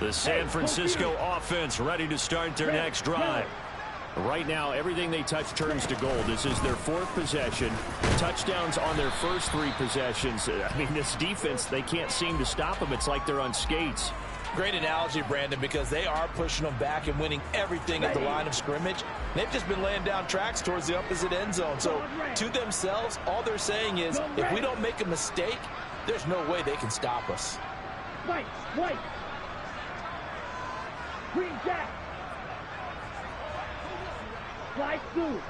The San Francisco offense ready to start their next drive. Right now, everything they touch turns to gold. This is their fourth possession. Touchdowns on their first three possessions. I mean, this defense, they can't seem to stop them. It's like they're on skates. Great analogy, Brandon, because they are pushing them back and winning everything at the line of scrimmage. They've just been laying down tracks towards the opposite end zone. So to themselves, all they're saying is, if we don't make a mistake, there's no way they can stop us. White. Green Jack. Slide through.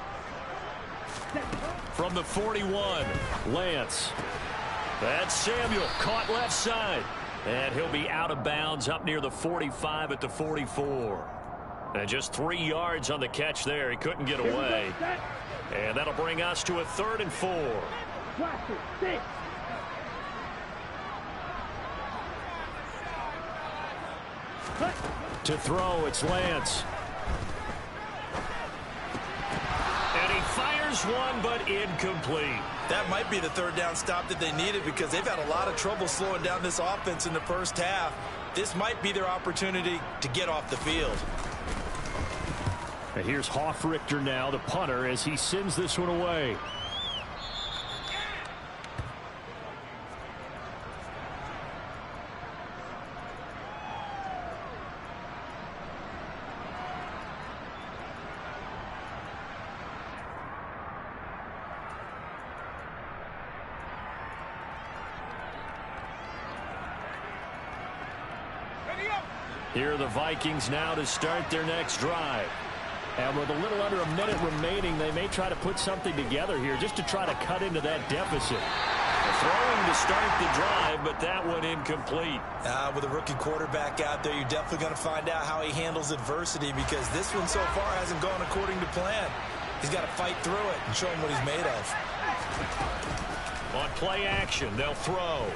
From the 41, Lance. That's Samuel, caught left side. And he'll be out of bounds up near the 45 at the 44. And just 3 yards on the catch there. He couldn't get away. And that'll bring us to a 3rd and 4. To throw, it's Lance. And he fires one, but incomplete. That might be the 3rd down stop that they needed because they've had a lot of trouble slowing down this offense in the first half. This might be their opportunity to get off the field. And here's Hofrichter now, the punter, as he sends this one away. Here are the Vikings now to start their next drive. And with a little under a minute remaining, they may try to put something together here just to try to cut into that deficit. Throwing to start the drive, but that one incomplete. With a rookie quarterback out there, you're definitely going to find out how he handles adversity because this one so far hasn't gone according to plan. He's got to fight through it and show him what he's made of. On play action, they'll throw.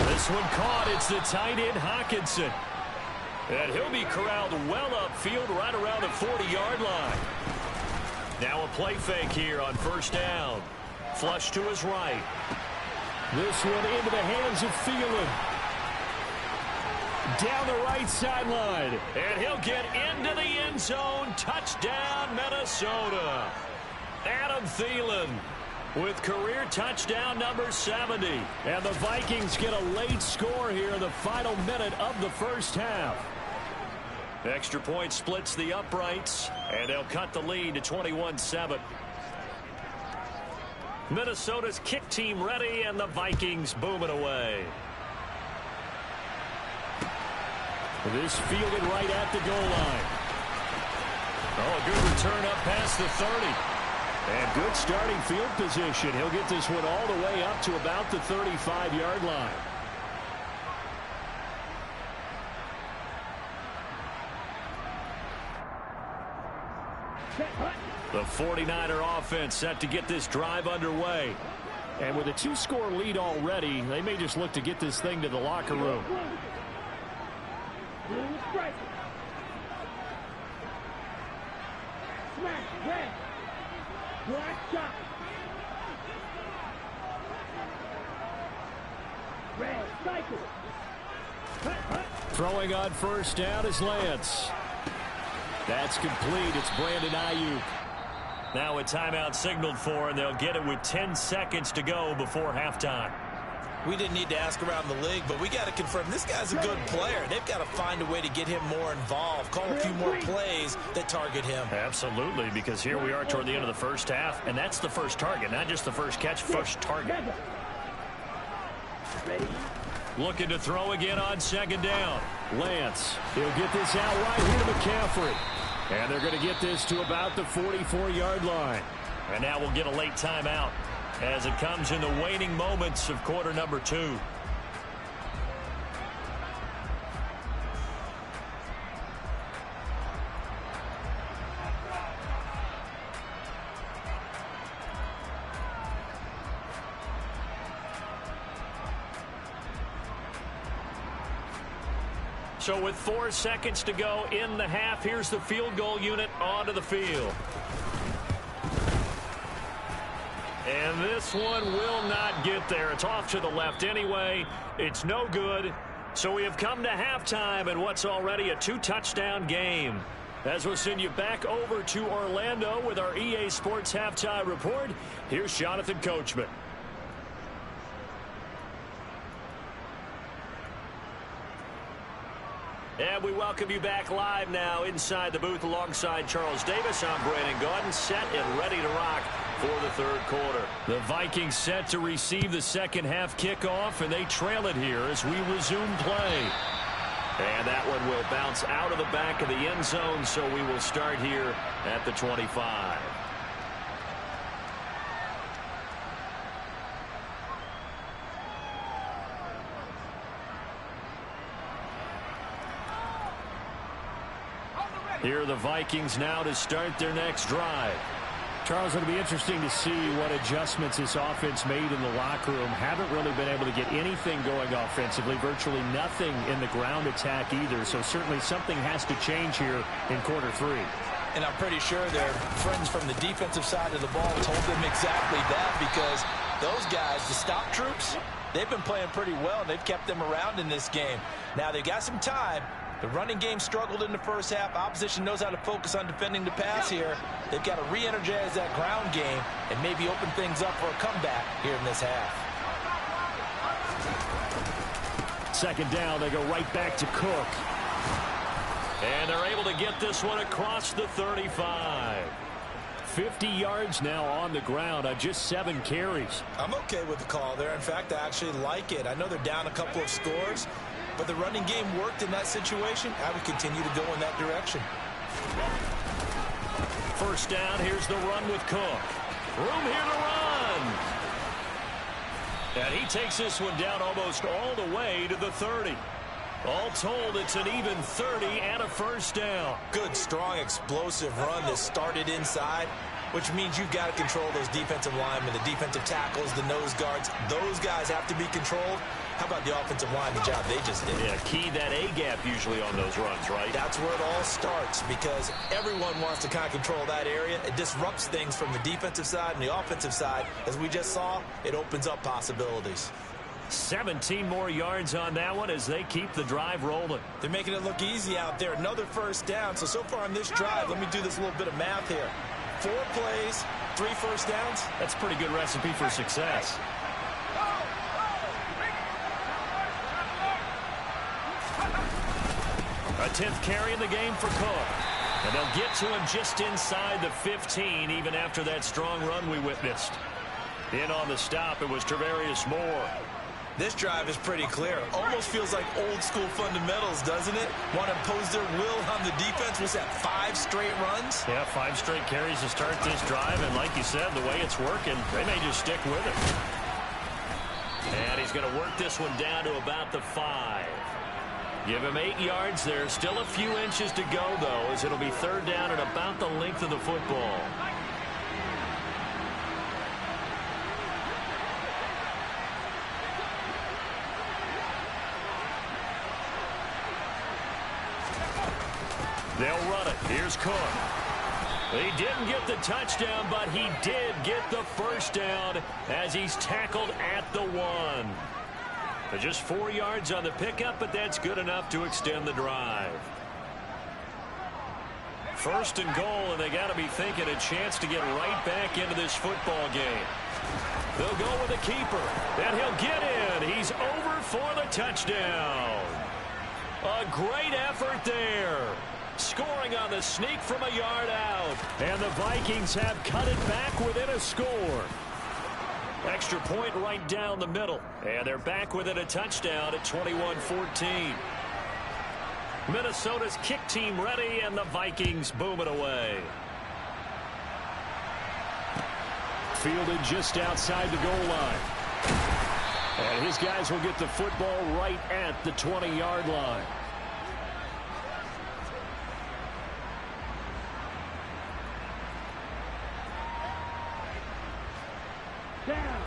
This one caught. It's the tight end, Hawkinson. And he'll be corralled well upfield right around the 40-yard line. Now a play fake here on 1st down. Flush to his right. This one into the hands of Thielen. Down the right sideline. And he'll get into the end zone. Touchdown, Minnesota. Adam Thielen with career touchdown number 70. And the Vikings get a late score here in the final minute of the first half. Extra point splits the uprights, and they'll cut the lead to 21-7. Minnesota's kick team ready, and the Vikings booming away. This fielded right at the goal line. Oh, a good return up past the 30. And good starting field position. He'll get this one all the way up to about the 35-yard line. The 49er offense set to get this drive underway. And with a 2-score lead already, they may just look to get this thing to the locker room. Throwing on 1st down is Lance. That's complete. It's Brandon Ayuk. Now a timeout signaled for, and they'll get it with 10 seconds to go before halftime. We didn't need to ask around the league, but we got to confirm this guy's a good player. They've got to find a way to get him more involved, call a few more plays that target him. Absolutely, because here we are toward the end of the first half, and that's the first target, not just the first catch, first target. Looking to throw again on 2nd down. Lance, he'll get this out right here to McCaffrey. And they're going to get this to about the 44-yard line. And now we'll get a late timeout as it comes in the waning moments of quarter number 2. So with 4 seconds to go in the half, here's the field goal unit onto the field. And this one will not get there. It's off to the left anyway. It's no good. So we have come to halftime in what's already a 2-touchdown game. As we'll send you back over to Orlando with our EA Sports Halftime Report, here's Jonathan Coachman. And we welcome you back live now inside the booth alongside Charles Davis. I'm Brandon Gaudin, set and ready to rock for the third quarter. The Vikings set to receive the second half kickoff, and they trail it here as we resume play. And that one will bounce out of the back of the end zone, so we will start here at the 25. Here are the Vikings now to start their next drive. Charles, it'll be interesting to see what adjustments this offense made in the locker room. Haven't really been able to get anything going offensively, virtually nothing in the ground attack either. So certainly something has to change here in quarter three. And I'm pretty sure their friends from the defensive side of the ball told them exactly that, because those guys, the stop troops, they've been playing pretty well, and they've kept them around in this game. Now they've got some time. The running game struggled in the first half. Opposition knows how to focus on defending the pass here. They've got to re-energize that ground game and maybe open things up for a comeback here in this half. Second down, they go right back to Cook. And they're able to get this one across the 35. 50 yards now on the ground on just 7 carries. I'm okay with the call there. In fact, I actually like it. I know they're down a couple of scores, but the running game worked in that situation. I would continue to go in that direction. First down, here's the run with Cook. Room here to run. And he takes this one down almost all the way to the 30. All told, it's an even 30 and a first down. Good, strong, explosive run that started inside, which means you've got to control those defensive linemen, the defensive tackles, the nose guards. Those guys have to be controlled. How about the offensive line, the job they just did? Yeah, key that A-gap usually on those runs, right? That's where it all starts, because everyone wants to kind of control that area. It disrupts things from the defensive side and the offensive side. As we just saw, it opens up possibilities. 17 more yards on that one as they keep the drive rolling. They're making it look easy out there. Another first down. So far on this drive, let me do this little bit of math here. 4 plays, 3 first downs. That's a pretty good recipe for success. A 10th carry in the game for Cook. And they'll get to him just inside the 15, even after that strong run we witnessed. In on the stop, it was Travarius Moore. This drive is pretty clear. Almost feels like old school fundamentals, doesn't it? Want to impose their will on the defense. Was that 5 straight runs? Yeah, 5 straight carries to start this drive. And like you said, the way it's working, they may just stick with it. And he's going to work this one down to about the 5. Give him 8 yards there. Still a few inches to go, though, as it'll be third down at about the length of the football. They'll run it. Here's Cook. He didn't get the touchdown, but he did get the first down as he's tackled at the 1. Just 4 yards on the pickup, but that's good enough to extend the drive. First and goal, and they got to be thinking a chance to get right back into this football game. They'll go with the keeper, and he'll get in. He's over for the touchdown. A great effort there. Scoring on the sneak from a yard out. And the Vikings have cut it back within a score. Extra point right down the middle. And they're back within a touchdown at 21-14. Minnesota's kick team ready, and the Vikings boom it away. Fielded just outside the goal line. And his guys will get the football right at the 20-yard line.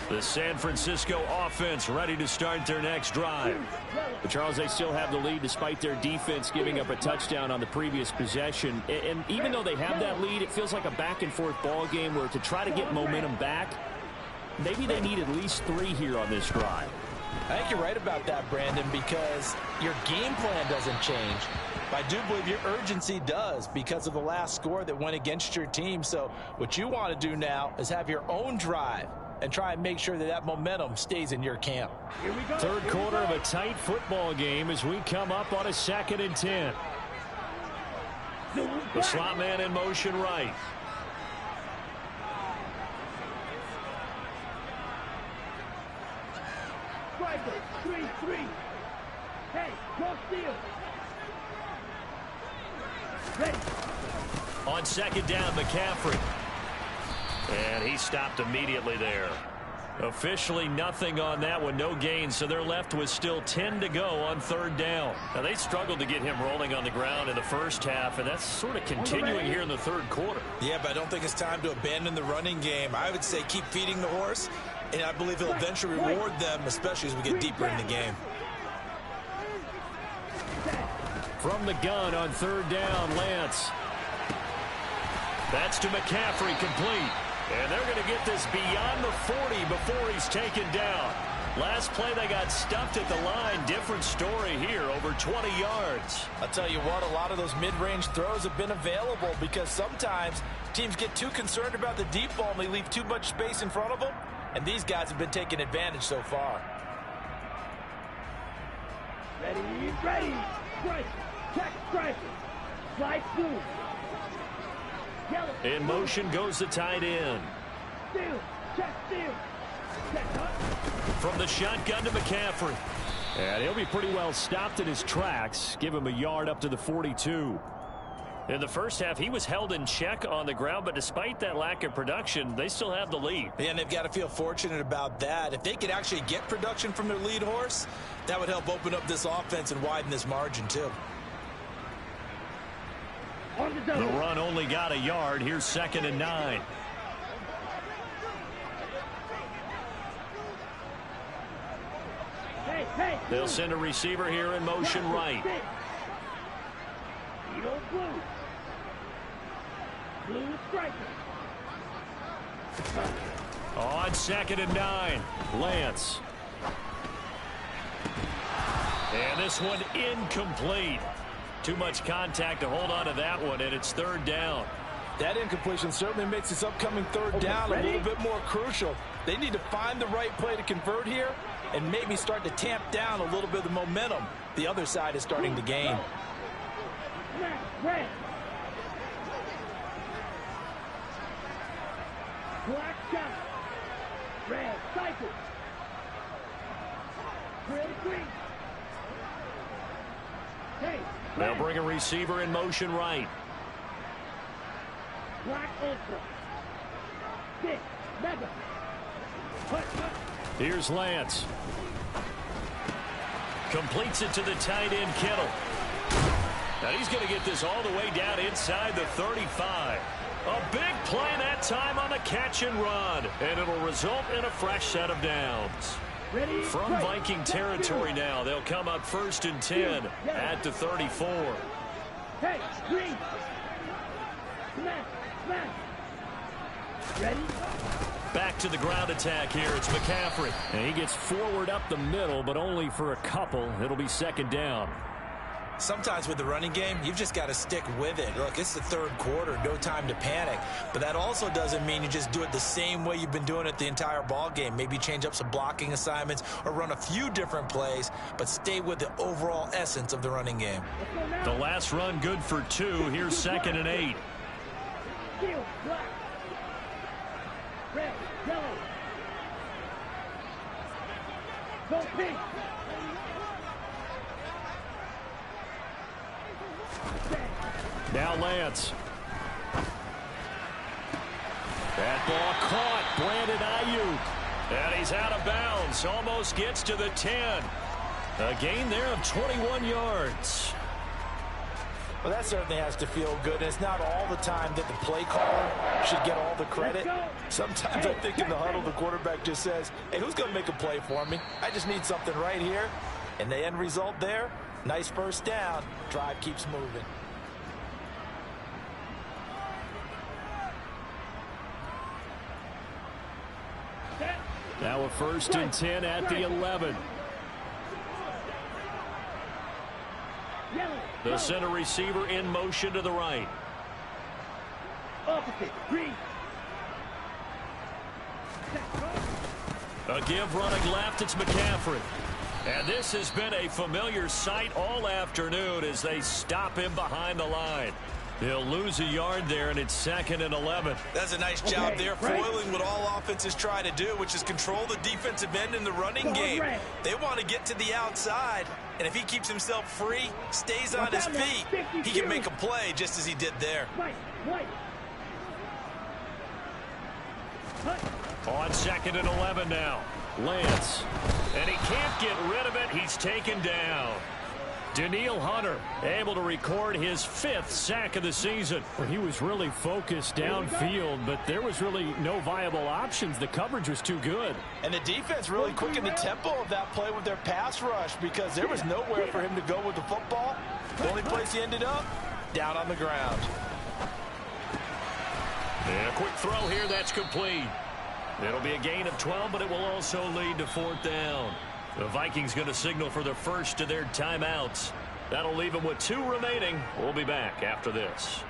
The San Francisco offense ready to start their next drive. But Charles, they still have the lead despite their defense giving up a touchdown on the previous possession. And even though they have that lead, it feels like a back-and-forth ball game where to try to get momentum back, maybe they need at least 3 here on this drive. I think you're right about that, Brandon, because your game plan doesn't change. But I do believe your urgency does because of the last score that went against your team. So what you want to do now is have your own drive and try and make sure that that momentum stays in your camp. Here we go. Third quarter of a tight football game as we come up on a 2nd and 10. The slot man in motion right. Striker, 3-3. Hey, go steal. Ready. On 2nd down, McCaffrey. And he stopped immediately there. Officially nothing on that one, no gain, so they're left with still 10 to go on 3rd down. Now, they struggled to get him rolling on the ground in the first half, and that's sort of continuing here in the 3rd quarter. Yeah, but I don't think it's time to abandon the running game. I would say keep feeding the horse, and I believe he'll eventually reward them, especially as we get deeper in the game. From the gun on 3rd down, Lance. That's to McCaffrey, complete. And they're going to get this beyond the 40 before he's taken down. Last play, they got stuffed at the line. Different story here, over 20 yards. I'll tell you what, a lot of those mid-range throws have been available because sometimes teams get too concerned about the deep ball and they leave too much space in front of them. And these guys have been taking advantage so far. Ready, ready. Strike. Check, strike. Slide through. In motion goes the tight end. Steal. Check, steal. Check, From the shotgun to McCaffrey. And he'll be pretty well stopped in his tracks. Give him a yard up to the 42. In the first half, he was held in check on the ground, but despite that lack of production, they still have the lead. And they've got to feel fortunate about that. If they could actually get production from their lead horse, that would help open up this offense and widen this margin, too. The run only got a yard. Here's 2nd and 9. They'll send a receiver here in motion right. Blue striker. On 2nd and 9, Lance. And this one incomplete. Too much contact to hold on to that one, and it's 3rd down. That incompletion certainly makes this upcoming 3rd down a little bit more crucial. They need to find the right play to convert here and maybe start to tamp down a little bit of the momentum the other side is starting to gain. Red. Black shot. Red cycle. Red green. Hey. They'll bring a receiver in motion right. Black ultra. Six. Mega. Here's Lance. Completes it to the tight end, Kittle. Now he's going to get this all the way down inside the 35. A big play that time on the catch and run. And it'll result in a fresh set of downs. From Viking territory now, they'll come up 1st and 10 at the 34. Hey, green. Smash, smash. Ready? Back to the ground attack here. It's McCaffrey. And he gets forward up the middle, but only for a couple. It'll be 2nd down. Sometimes with the running game, you've just got to stick with it. Look, it's the 3rd quarter, no time to panic. But that also doesn't mean you just do it the same way you've been doing it the entire ball game. Maybe change up some blocking assignments or run a few different plays, but stay with the overall essence of the running game. The last run good for 2. Here's 2nd and 8. Steel, black. Red, yellow. Go pink. Now Lance. That ball caught. Brandon Ayuk. And he's out of bounds. Almost gets to the 10. A gain there of 21 yards. Well, that certainly has to feel good. It's not all the time that the play caller should get all the credit. Sometimes I think in the huddle, the quarterback just says, hey, who's going to make a play for me? I just need something right here. And the end result there, nice 1st down. Drive keeps moving. Now a 1st and 10 at the 11. Yellow. The center receiver in motion to the right. Opposite. Green. A give running left. It's McCaffrey. And this has been a familiar sight all afternoon as they stop him behind the line. He'll lose a yard there, and it's 2nd and 11. That's a nice job there, foiling what all offenses try to do, which is control the defensive end in the running game. They want to get to the outside, and if he keeps himself free, stays on his feet, he can make a play just as he did there. On 2nd and 11 now. Lance. And he can't get rid of it. He's taken down. Danielle Hunter able to record his 5th sack of the season. Well, he was really focused downfield, but there was really no viable options. The coverage was too good. And the defense really quickened the tempo of that play with their pass rush because there was nowhere for him to go with the football. The only place he ended up, down on the ground. And a quick throw here, that's complete. It'll be a gain of 12, but it will also lead to 4th down. The Vikings going to signal for the first of their timeouts. That'll leave them with 2 remaining. We'll be back after this.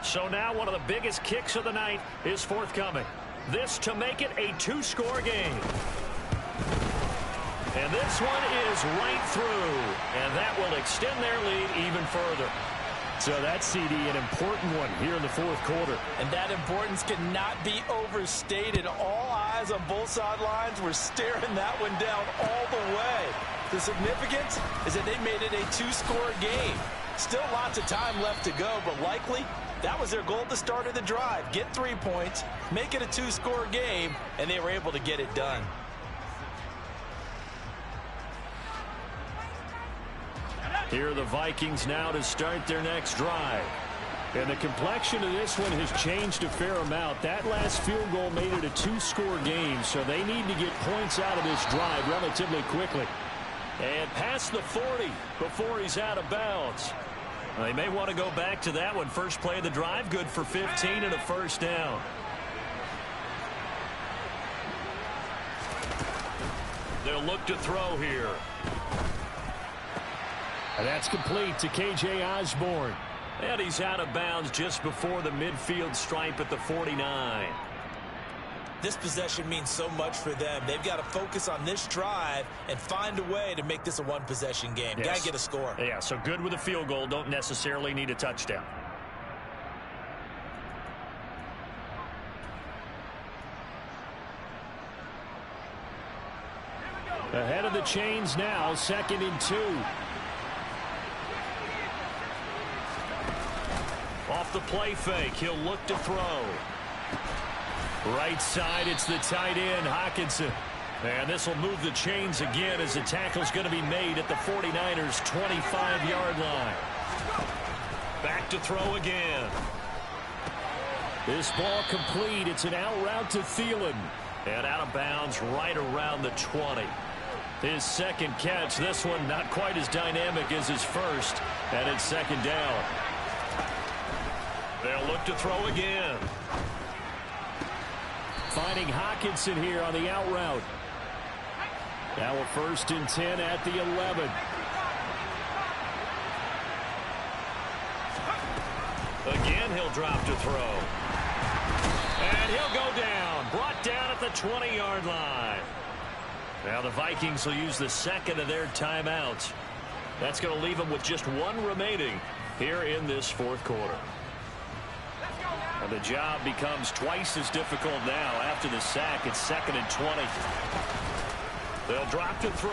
So now one of the biggest kicks of the night is forthcoming. This to make it a 2-score game. And this one is right through. And that will extend their lead even further. So that's, CD, an important one here in the 4th quarter. And that importance cannot be overstated. All eyes on both sidelines were staring that one down all the way. The significance is that they made it a 2-score game. Still lots of time left to go, but likely that was their goal at the start of the drive. Get 3 points, make it a 2-score game, and they were able to get it done. Here are the Vikings now to start their next drive. And the complexion of this one has changed a fair amount. That last field goal made it a 2-score game, so they need to get points out of this drive relatively quickly. And past the 40 before he's out of bounds. They may want to go back to that one. First play of the drive, good for 15 and a 1st down. They'll look to throw here. And that's complete to K.J. Osborne. And he's out of bounds just before the midfield stripe at the 49. This possession means so much for them. They've got to focus on this drive and find a way to make this a 1-possession game. Yes. Got to get a score. Yeah, so good with a field goal. Don't necessarily need a touchdown. Ahead of the chains now, 2nd and 2. Off the play fake, he'll look to throw. Right side, it's the tight end, Hockenson. And this will move the chains again as the tackle's going to be made at the 49ers' 25-yard line. Back to throw again. This ball complete. It's an out route to Thielen. And out of bounds right around the 20. His 2nd catch. This one not quite as dynamic as his first. And it's 2nd down. They'll look to throw again. Finding Hockenson here on the out route. Now a 1st and 10 at the 11. Again, he'll drop to throw. And he'll go down. Brought down at the 20-yard line. Now the Vikings will use the 2nd of their timeouts. That's going to leave them with just 1 remaining here in this 4th quarter. And the job becomes twice as difficult now after the sack. It's 2nd and 20. They'll drop to throw.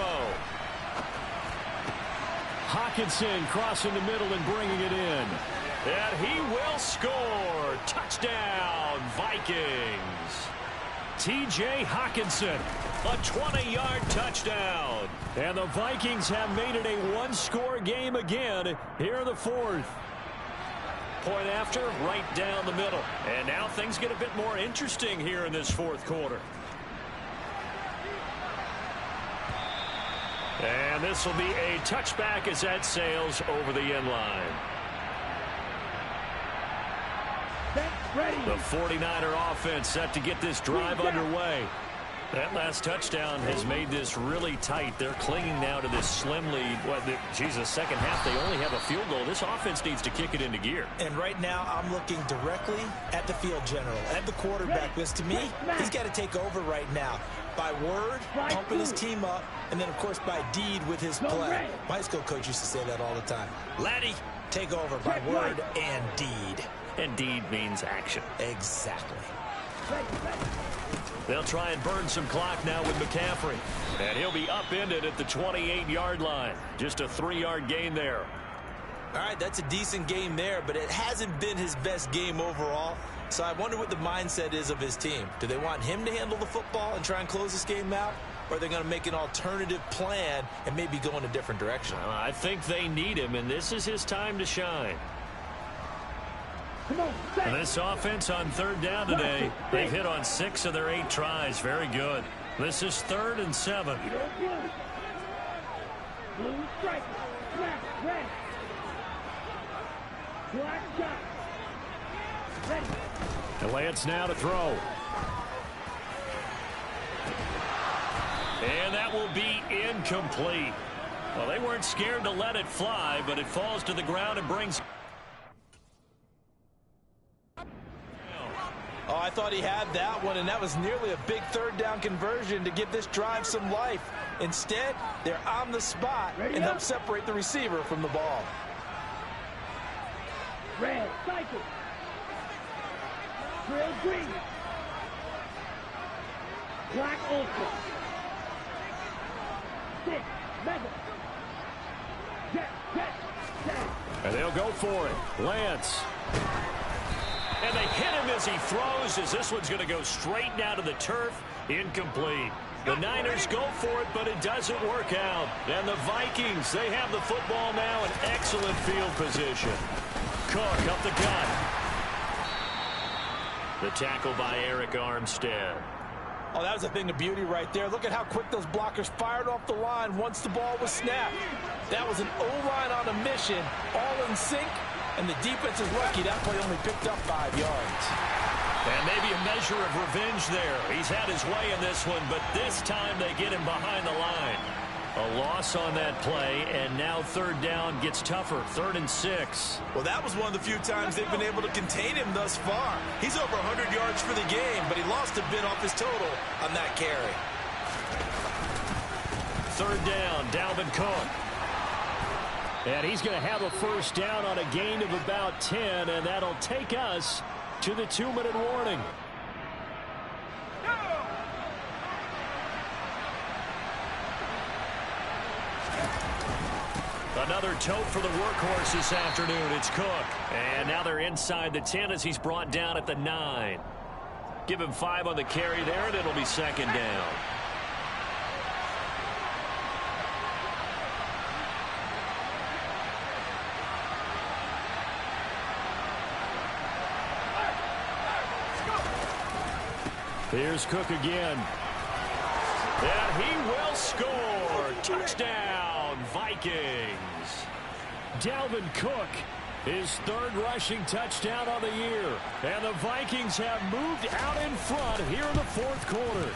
Hockenson crossing the middle and bringing it in. And he will score. Touchdown, Vikings. T.J. Hockenson, a 20-yard touchdown. And the Vikings have made it a 1-score game again here in the 4th. Point after, right down the middle. And now things get a bit more interesting here in this 4th quarter. And this will be a touchback as that sails over the end line. Ready. The 49er offense set to get this drive underway. That last touchdown has made this really tight. They're clinging now to this slim lead. Jesus, second half, they only have a field goal. This offense needs to kick it into gear. And right now, I'm looking directly at the field general, at the quarterback, because to me, he's got to take over right now. By word, pumping his team up, and then, of course, by deed with his play. My high school coach used to say that all the time. Laddie, take over by word and deed. And deed means action. Exactly. They'll try and burn some clock now with McCaffrey. And he'll be upended at the 28-yard line. Just a 3-yard gain there. All right, that's a decent game there, but it hasn't been his best game overall. So I wonder what the mindset is of his team. Do they want him to handle the football and try and close this game out? Or are they going to make an alternative plan and maybe go in a different direction? I think they need him, and this is his time to shine. And this offense on third down today, they've hit on 6 of their 8 tries. Very good. This is 3rd and 7. Blue striker, snap, red. Black shot. Ready. And Lance now to throw. And that will be incomplete. Well, they weren't scared to let it fly, but it falls to the ground and brings... Oh, I thought he had that one, and that was nearly a big third down conversion to give this drive some life. Instead, they're on the spot and help separate the receiver from the ball. Red, cycle. Drill green. Black ultra. 6, mega. Jet. And they'll go for it. Lance. And they hit him as he throws, as this one's going to go straight down to the turf. Incomplete. The Niners go for it, but it doesn't work out. And the Vikings, they have the football now in excellent field position. Cook up the gut. The tackle by Eric Armstead. Oh, that was a thing of beauty right there. Look at how quick those blockers fired off the line once the ball was snapped. That was an O-line on a mission, all in sync, and the defense is lucky that play only picked up 5 yards. And maybe a measure of revenge there. He's had his way in this one, but this time they get him behind the line. A loss on that play, and now third down gets tougher. 3rd and 6. Well, that was one of the few times they've been able to contain him thus far. He's over 100 yards for the game, but he lost a bit off his total on that carry. 3rd down, Dalvin Cook. And he's going to have a first down on a gain of about 10, and that'll take us to the 2-minute warning. Another tote for the workhorse this afternoon. It's Cook. And now they're inside the 10 as he's brought down at the 9. Give him 5 on the carry there, and it'll be 2nd down. Here's Cook again. And he will score. Touchdown, Vikings. Dalvin Cook, his 3rd rushing touchdown on the year. And the Vikings have moved out in front here in the 4th quarter.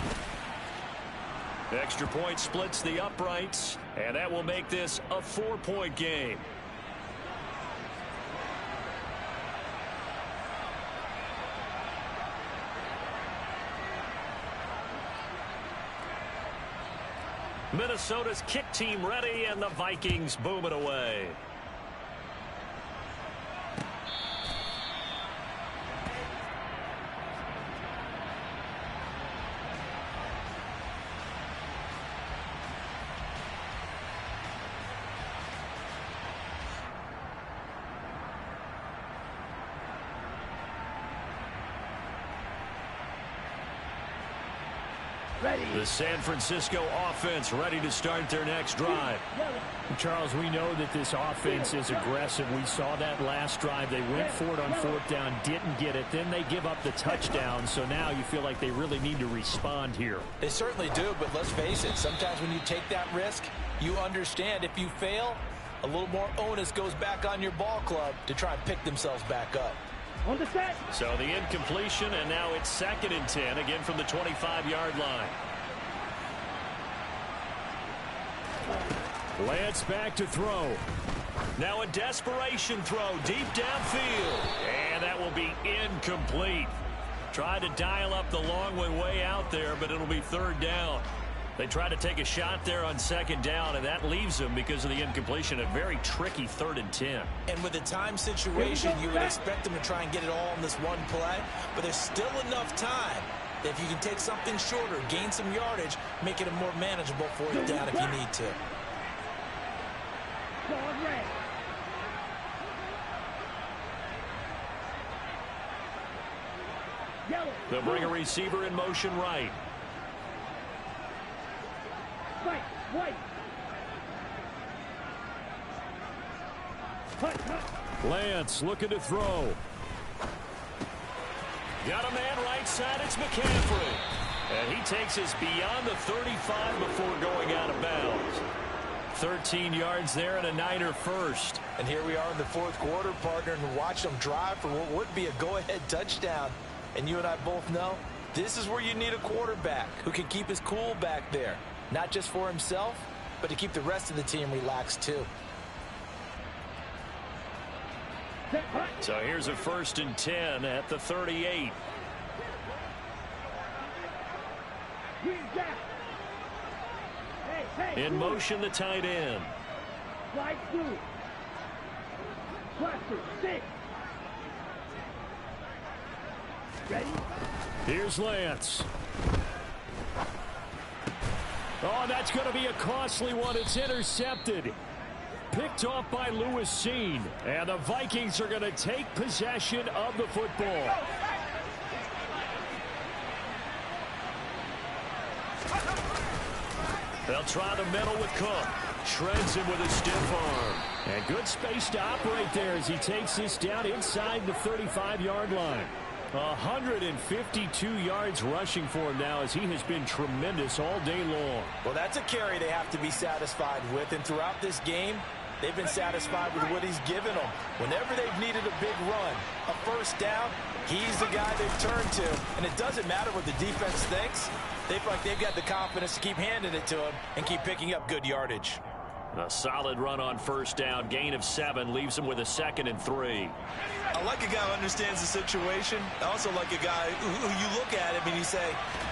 Extra point splits the uprights, and that will make this a 4-point game. Minnesota's kick team ready, and the Vikings boom it away. The San Francisco offense ready to start their next drive. Charles, we know that this offense is aggressive. We saw that last drive. They went for it on 4th down, didn't get it. Then they give up the touchdown. So now you feel like they really need to respond here. They certainly do, but let's face it. Sometimes when you take that risk, you understand if you fail, a little more onus goes back on your ball club to try and pick themselves back up. On the set. So the incompletion, and now it's 2nd and 10, again from the 25-yard line. Lance back to throw. Now a desperation throw deep downfield. And that will be incomplete. Tried to dial up the long one way out there, but it'll be third down. They try to take a shot there on second down, and that leaves them, because of the incompletion, a very tricky 3rd and 10. And with the time situation, you would expect them to try and get it all in this one play, but there's still enough time that if you can take something shorter, gain some yardage, make it a more manageable 4th down if you need to. They'll bring a receiver in motion right. Lance looking to throw. Got a man right side. It's McCaffrey. And he takes us beyond the 35 before going out of bounds. 13 yards there and a Niner first. And here we are in the 4th quarter, partner, and watch them drive for what would be a go-ahead touchdown. And you and I both know this is where you need a quarterback who can keep his cool back there. Not just for himself, but to keep the rest of the team relaxed too. So here's a 1st and 10 at the 38. In motion, the tight end. Slide through. Cluster 6. Ready? Here's Lance. Oh, that's going to be a costly one. It's intercepted. Picked off by Lewis-Seen. And the Vikings are going to take possession of the football. They'll try the middle with Cook. Shreds him with a stiff arm. And good space to operate there as he takes this down inside the 35-yard line. 152 yards rushing for him now, as he has been tremendous all day long. Well, that's a carry they have to be satisfied with, and throughout this game, they've been satisfied with what he's given them. Whenever they've needed a big run, a 1st down, he's the guy they've turned to. And it doesn't matter what the defense thinks. They feel like they've got the confidence to keep handing it to him and keep picking up good yardage. A solid run on 1st down. Gain of 7 leaves him with a 2nd and 3. I like a guy who understands the situation. I also like a guy who you look at him and you say,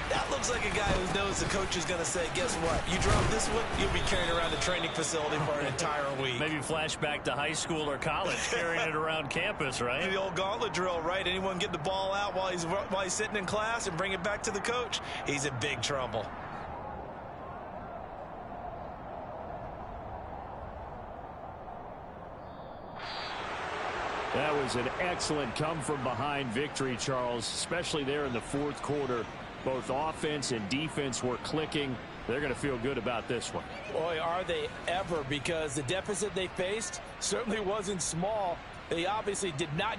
that looks like a guy who knows the coach is going to say, guess what? You drop this one, you'll be carrying around the training facility for an entire week. Maybe flashback to high school or college, carrying it around campus, right? The old gauntlet drill, right? Anyone get the ball out while he's sitting in class and bring it back to the coach, he's in big trouble. That was an excellent come-from-behind victory, Charles, especially there in the 4th quarter. Both offense and defense were clicking. They're going to feel good about this one. Boy, are they ever, because the deficit they faced certainly wasn't small. They obviously did not